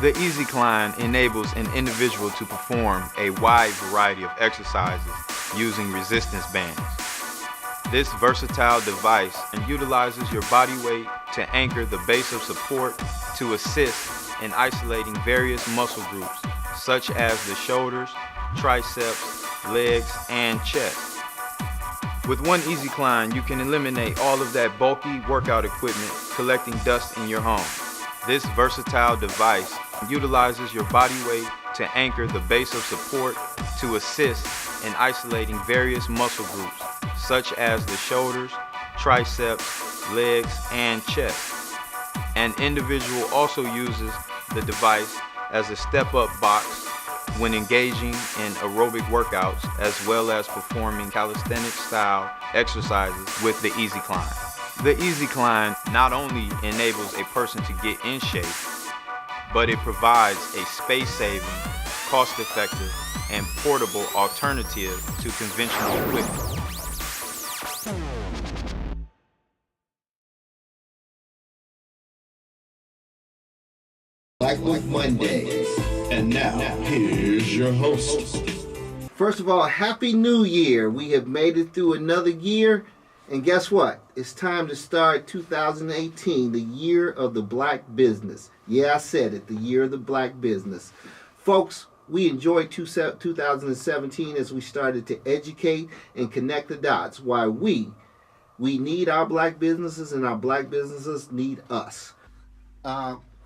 The Easy Climb enables an individual to perform a wide variety of exercises using resistance bands. This versatile device utilizes your body weight to anchor the base of support to assist in isolating various muscle groups, such as the shoulders, triceps, legs, and chest. With one Easy Climb, you can eliminate all of that bulky workout equipment collecting dust in your home. This versatile device utilizes your body weight to anchor the base of support to assist in isolating various muscle groups, such as the shoulders, triceps, legs, and chest. An individual also uses the device as a step-up box when engaging in aerobic workouts, as well as performing calisthenic-style exercises with the Easy Climb. The Easy Climb not only enables a person to get in shape, but it provides a space-saving, cost-effective, and portable alternative to conventional equipment. BlackBook Mondays. And now, here's your host. First of all, Happy New Year. We have made it through another year. And guess what? It's time to start 2018, the year of the black business. Yeah, I said it, the year of the black business. Folks, we enjoyed 2017 as we started to educate and connect the dots. Why we need our black businesses and our black businesses need us.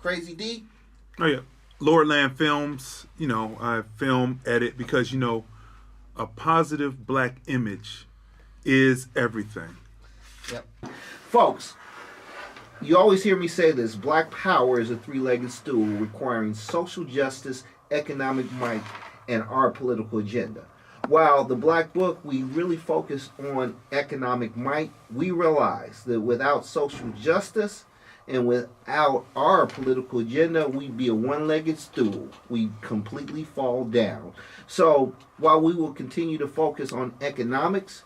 Crazy Dee? Oh, yeah. Lordland Films, I film, edit, because, a positive black image is everything. Yep. Folks, you always hear me say this. Black power is a three-legged stool requiring social justice, economic might, and our political agenda. While the Black Book, we really focus on economic might, we realize that without social justice and without our political agenda, we'd be a one-legged stool. We'd completely fall down. So while we will continue to focus on economics,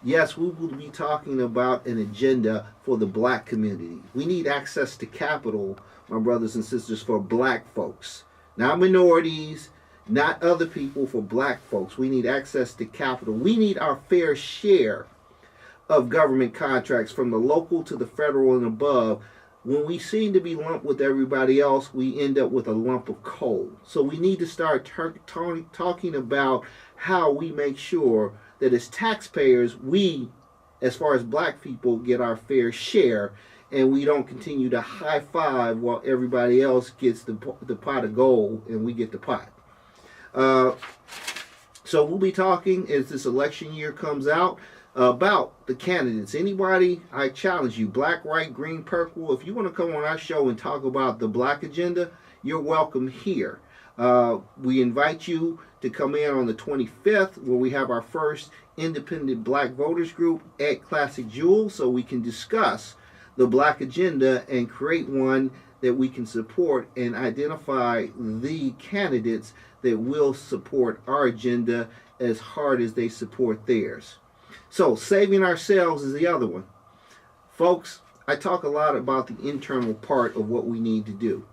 yes, we will be talking about an agenda for the black community. We need access to capital, my brothers and sisters, for black folks. Not minorities, not other people, for black folks. We need access to capital. We need our fair share of government contracts from the local to the federal and above. When we seem to be lumped with everybody else, we end up with a lump of coal. So we need to start talking about how we make sure that as taxpayers, we, as far as black people, get our fair share, and we don't continue to high five while everybody else gets the pot of gold and we get the pot. So we'll be talking as this election year comes out about the candidates. Anybody, I challenge you, black, white, green, purple, if you want to come on our show and talk about the black agenda, you're welcome here. We invite you to come in on the 25th, where we have our first independent black voters group at Classic Jewel, so we can discuss the black agenda and create one that we can support and identify the candidates that will support our agenda as hard as they support theirs. So saving ourselves is the other one. Folks, I talk a lot about the internal part of what we need to do.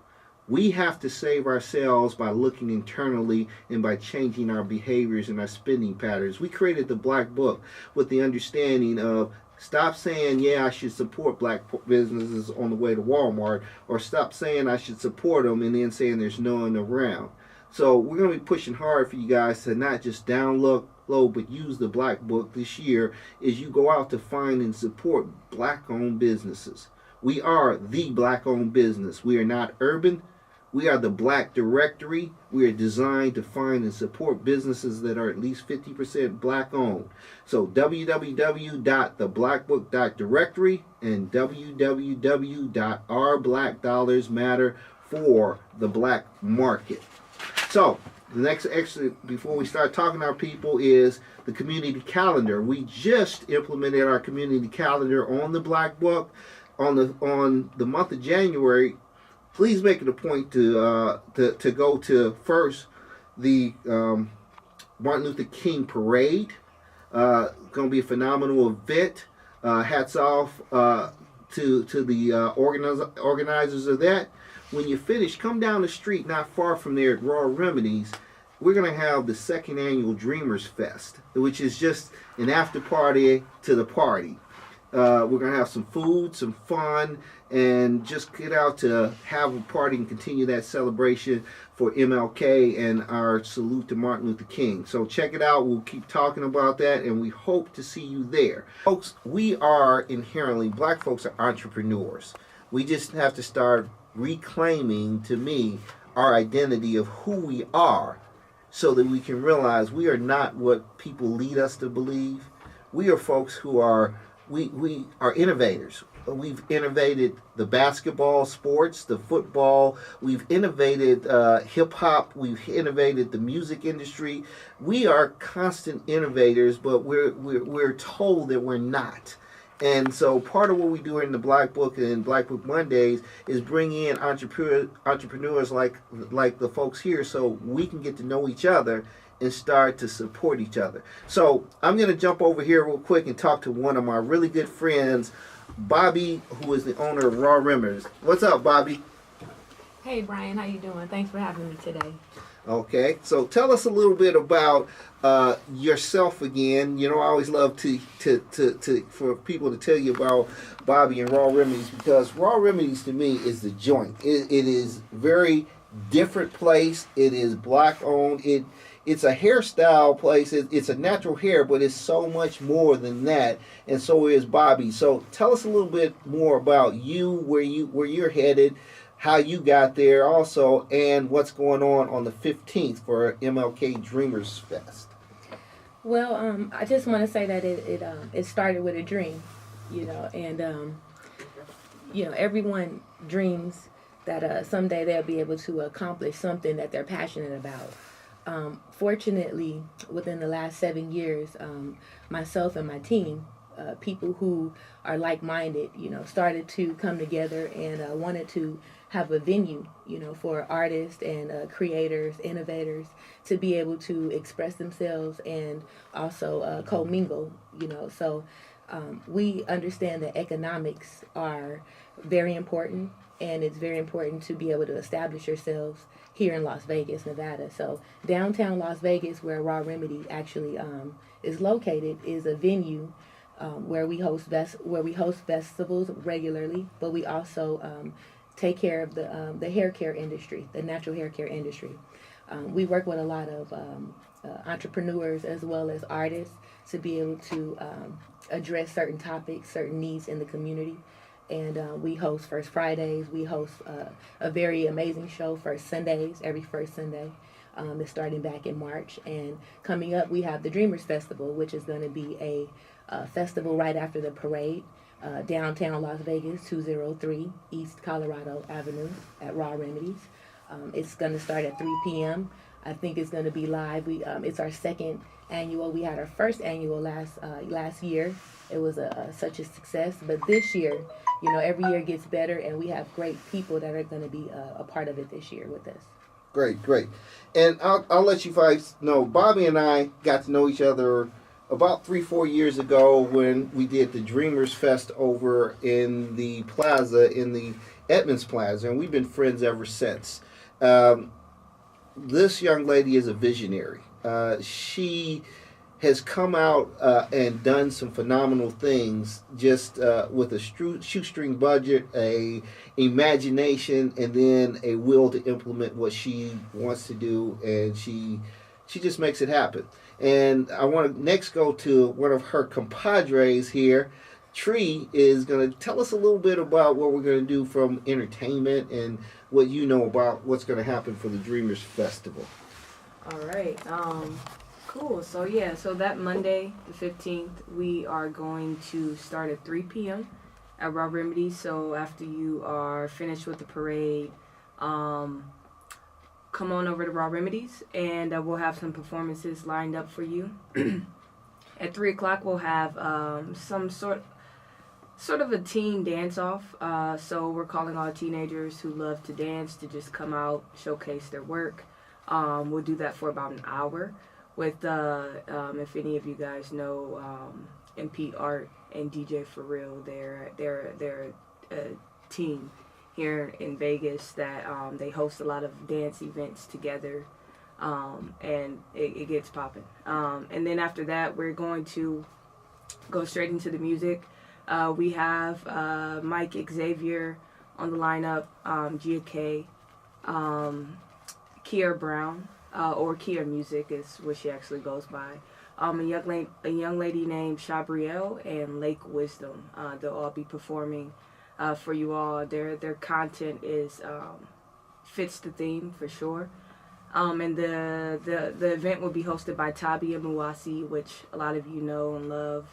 We have to save ourselves by looking internally and by changing our behaviors and our spending patterns. We created the Black Book with the understanding of stop saying, yeah, I should support black businesses on the way to Walmart, or stop saying I should support them and then saying there's no one around. So we're going to be pushing hard for you guys to not just download, but use the Black Book this year as you go out to find and support black-owned businesses. We are the black-owned business. We are not urban. We are the Black Directory. We are designed to find and support businesses that are at least 50% black-owned. So www.theblackbook.directory and www.ourblackdollarsmatter for the black market. So the next extra before we start talking to our people is the community calendar. We just implemented our community calendar on the Black Book on the month of January. Please make it a point to go to first the Martin Luther King Parade. Going to be a phenomenal event. Hats off to the organizers of that. When you finish, come down the street not far from there at Raw Remedies. We're going to have the second annual Dreamer'S Fest, which is just an after party to the party. We're going to have some food, some fun, and just get out to have a party and continue that celebration for MLK and our salute to Martin Luther King. So check it out. We'll keep talking about that, and we hope to see you there. Folks, we are inherently, black folks are entrepreneurs. We just have to start reclaiming, to me, our identity of who we are so that we can realize we are not what people lead us to believe. We are folks who are we are innovators. We've innovated the basketball sports, the football. We've innovated hip hop. We've innovated the music industry. We are constant innovators, but we're told that we're not. And so part of what we do in the Black Book and Black Book Mondays is bring in entrepreneurs like the folks here, so we can get to know each other and start to support each other. So I'm going to jump over here real quick and talk to one of my really good friends, Bobbie, who is the owner of Raw Remedies. What's up, Bobbie? Hey, Brian. How you doing? Thanks for having me today. Okay, so tell us a little bit about yourself again. You know, I always love to for people to tell you about Bobbie and Raw Remedies, because Raw Remedies to me is the joint. It is very different place. It is black owned. It's a hairstyle place. It's a natural hair, but it's so much more than that. And so is Bobbie. So tell us a little bit more about you, where you're headed, how you got there, also, and what's going on the 15th for MLK Dreamer'S Fest. Well, I just want to say that it started with a dream, and everyone dreams that someday they'll be able to accomplish something that they're passionate about. Fortunately, within the last 7 years, myself and my team, people who are like-minded, started to come together and wanted to have a venue, for artists and creators, innovators to be able to express themselves and also commingle, So we understand that economics are very important, and it's very important to be able to establish yourselves here in Las Vegas, Nevada. So downtown Las Vegas, where Raw Remedy actually is located, is a venue where we host festivals regularly, but we also take care of the hair care industry, the natural hair care industry. We work with a lot of entrepreneurs as well as artists to be able to address certain topics, certain needs in the community. And we host First Fridays. We host a very amazing show, First Sundays, every first Sunday. It's starting back in March. And coming up, we have the Dreamer'S Festival, which is going to be a festival right after the parade, downtown Las Vegas, 203 East Colorado Avenue at Raw Remedies. It's going to start at 3 p.m. I think it's going to be live. It's our second annual. We had our first annual last year. It was such a success. But this year, every year gets better, and we have great people that are going to be a part of it this year with us. Great. And I'll let you guys know, Bobbie and I got to know each other about 3-4 years ago when we did the Dreamer'S Fest over in the plaza, in the Edmonds Plaza, and we've been friends ever since. This young lady is a visionary. She has come out and done some phenomenal things just with a shoestring budget, a imagination, and then a will to implement what she wants to do, and she just makes it happen. And I want to next go to one of her compadres here. Tree is going to tell us a little bit about what we're going to do from entertainment and what you know about what's going to happen for the Dreamer'S Festival. All right. Cool. So that Monday, the 15th, we are going to start at 3 p.m. at Raw Remedies. So after you are finished with the parade, come on over to Raw Remedies, and we'll have some performances lined up for you. At 3 o'clock, we'll have some sort of a teen dance-off. So we're calling all teenagers who love to dance to just come out, showcase their work. We'll do that for about an hour with, if any of you guys know MP Art and DJ For Real, they're a team here in Vegas that they host a lot of dance events together, and it gets popping. And then after that, we're going to go straight into the music. We have Mike Xavier on the lineup, Gia K, Kier Brown, or Kier Music is what she actually goes by. A young lady named Shabrielle and Lake Wisdom. They'll all be performing for you all. Their content is fits the theme for sure. And the event will be hosted by Tabia Muwasi, which a lot of you know and love,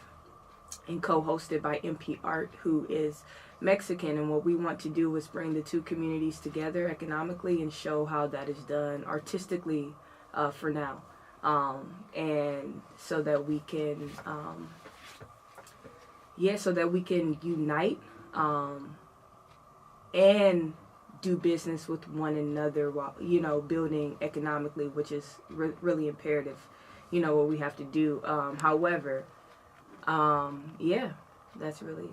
and co-hosted by MP Art, who is Mexican. And what we want to do is bring the two communities together economically and show how that is done artistically for now. And so that we can, unite and do business with one another while, building economically, which is really imperative, what we have to do. However, that's really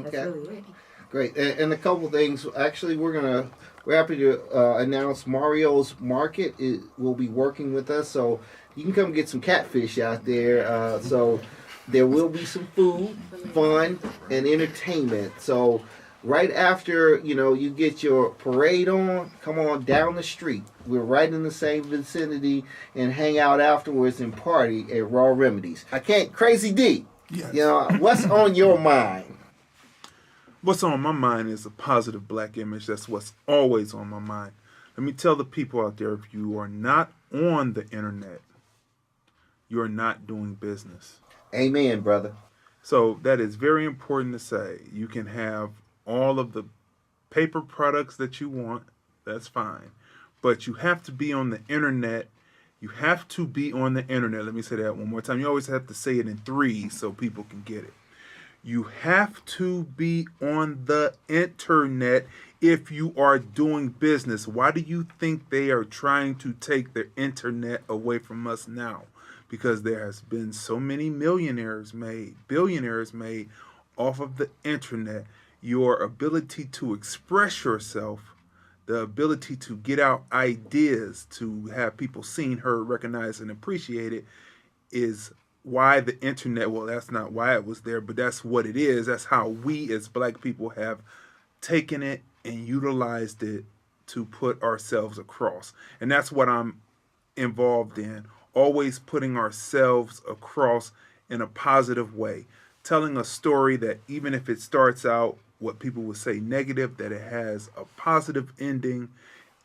it. Great. And a couple things. Actually, we're happy to announce Mario's Market will be working with us, so you can come get some catfish out there. So there will be some food, fun, and entertainment. So right after you get your parade on, come on down the street. We're right in the same vicinity, and hang out afterwards and party at Raw Remedies. Crazy Dee. Yes. What's on your mind? What's on my mind is a positive black image. That's what's always on my mind. Let me tell the people out there, if you are not on the internet, you are not doing business. Amen, brother. So that is very important to say. You can have all of the paper products that you want. That's fine. But you have to be on the internet. You have to be on the internet. Let me say that one more time. You always have to say it in threes so people can get it. You have to be on the internet if you are doing business. Why do you think they are trying to take the internet away from us now? Because there has been so many billionaires made off of the internet. Your ability to express yourself, the ability to get out ideas, to have people seen, heard, recognized, and appreciated is why the internet, well, that's not why it was there, but that's what it is. That's how we as black people have taken it and utilized it to put ourselves across. And that's what I'm involved in, always putting ourselves across in a positive way, telling a story that even if it starts out what people would say negative, that it has a positive ending,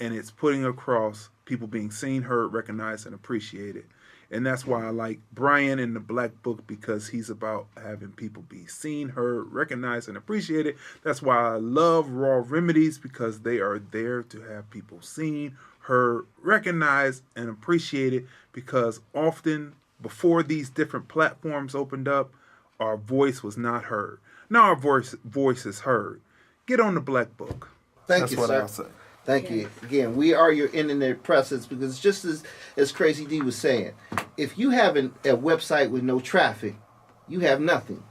and it's putting across people being seen, heard, recognized, and appreciated. And that's why I like Brian in the Black Book, because he's about having people be seen, heard, recognized, and appreciated. That's why I love Raw Remedies, because they are there to have people seen, heard, recognized, and appreciated, because often before these different platforms opened up, our voice was not heard. Now our voice is heard. Get on the Black Book. That's what I'll say. Thank you. Again, we are your internet presence, because just as Crazy Dee was saying, if you have a website with no traffic, you have nothing.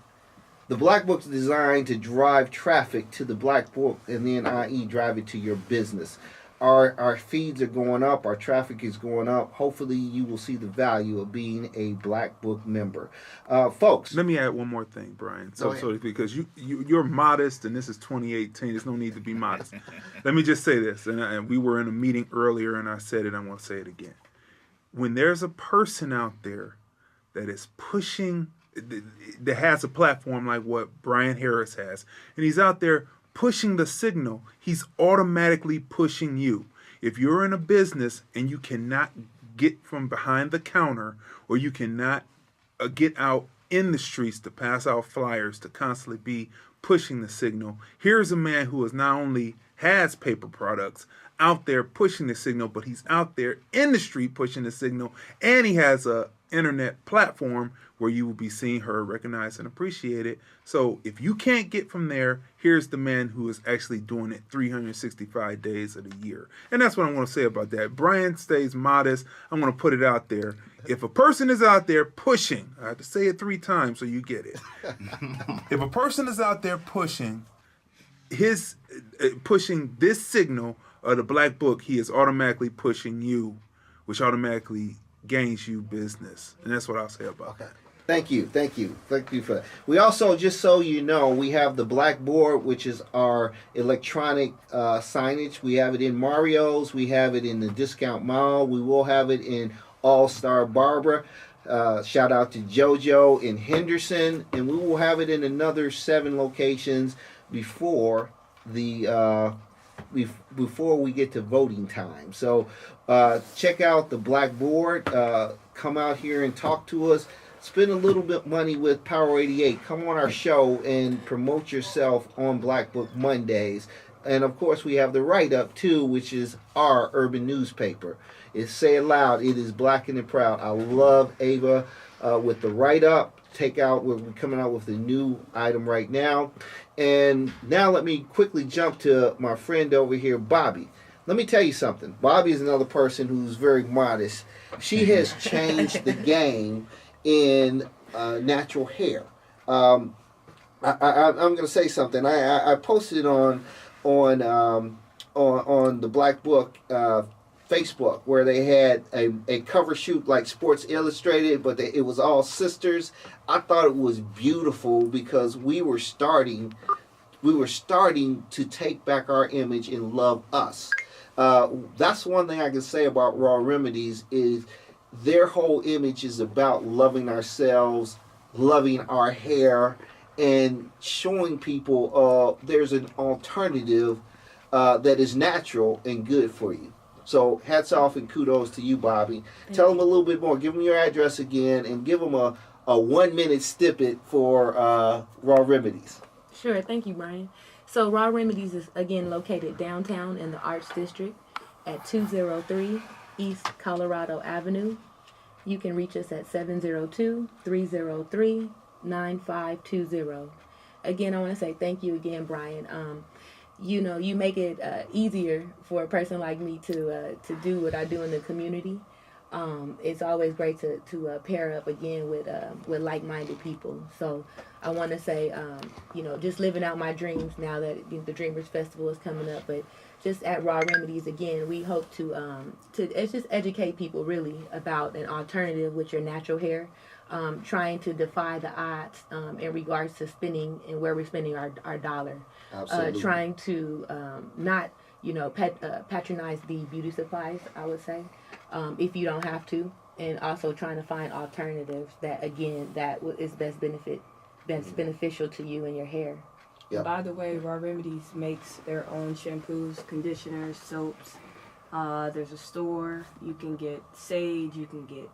The Black Book is designed to drive traffic to the Black Book, and then i.e. drive it to your business. Our feeds are going up. Our traffic is going up. Hopefully, you will see the value of being a Black Book member. Folks. Let me add one more thing, Brian. So because you're modest, and this is 2018. There's no need to be modest. Let me just say this. And we were in a meeting earlier, and I said it. I'm going to say it again. When there's a person out there that is pushing, that has a platform like what Brian Harris has, and he's out there pushing the signal, he's automatically pushing you. If you're in a business and you cannot get from behind the counter, or you cannot get out in the streets to pass out flyers, to constantly be pushing the signal, here's a man who is not only has paper products out there pushing the signal, but he's out there in the street pushing the signal, and he has a internet platform where you will be seen, heard, recognized, and appreciated. So if you can't get from there, here's the man who is actually doing it 365 days of the year. And that's what I want to say about that. Brian stays modest. I'm going to put it out there. If a person is out there pushing, I have to say it 3 times so you get it. If a person is out there pushing, his pushing this signal of the black book, he is automatically pushing you, which automatically gains you business. And that's what I'll say about that. Thank you for that. We also, just so you know, we have the Blackboard, which is our electronic signage. We have it in Mario's, we have it in the Discount Mall, we will have it in All Star Barbara. Shout out to JoJo in Henderson, and we will have it in another 7 locations before the before we get to voting time. So check out the Blackboard. Come out here and talk to us. Spend a little bit money with Power 88. Come on our show and promote yourself on BlackBook Mondays. And of course, we have the write-up too, which is our urban newspaper. It's Say It Loud. It is Black and Proud. I love Ava with the write-up. We're coming out with a new item right now. And now let me quickly jump to my friend over here, Bobbie. Let me tell you something. Bobbie is another person who's very modest. She has changed the game in natural hair. I'm going to say something. I posted on the Black Book Facebook where they had a cover shoot like Sports Illustrated, but it was all sisters. I thought it was beautiful because we were starting to take back our image and love us. That's one thing I can say about Raw Remedies is their whole image is about loving ourselves, loving our hair, and showing people there's an alternative that is natural and good for you. So hats off and kudos to you, Bobbie. Tell them a little bit more. Give them your address again and give them a 1-minute snippet for Raw Remedies. Sure, thank you, Brian. So Raw Remedies is again located downtown in the Arts District at 203 East Colorado Avenue. You can reach us at 702-303-9520. Again, I want to say thank you again, Brian. You make it easier for a person like me to do what I do in the community. It's always great to pair up again with like-minded people. So I want to say, just living out my dreams now that the Dreamer'S Festival is coming up. But just at Raw Remedies, again, we hope to just educate people really about an alternative with your natural hair, trying to defy the odds in regards to spending and where we're spending our dollar. Absolutely. Trying to not, patronize the beauty supplies, I would say, if you don't have to, and also trying to find alternatives that is best beneficial to you and your hair. Yep. By the way, Raw Remedies makes their own shampoos, conditioners, soaps. There's a store. You can get sage. You can get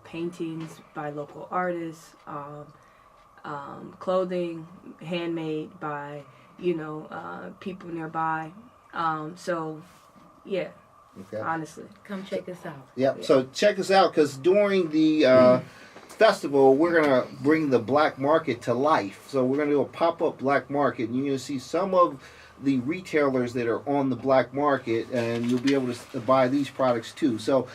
paintings by local artists. Clothing handmade by people nearby. Yeah. Okay. Honestly, Come check us out. Yep. Yeah. So check us out because during the festival, we're going to bring the black market to life. So we're going to do a pop-up black market, and you're going to see some of the retailers that are on the black market, and you'll be able to buy these products too. So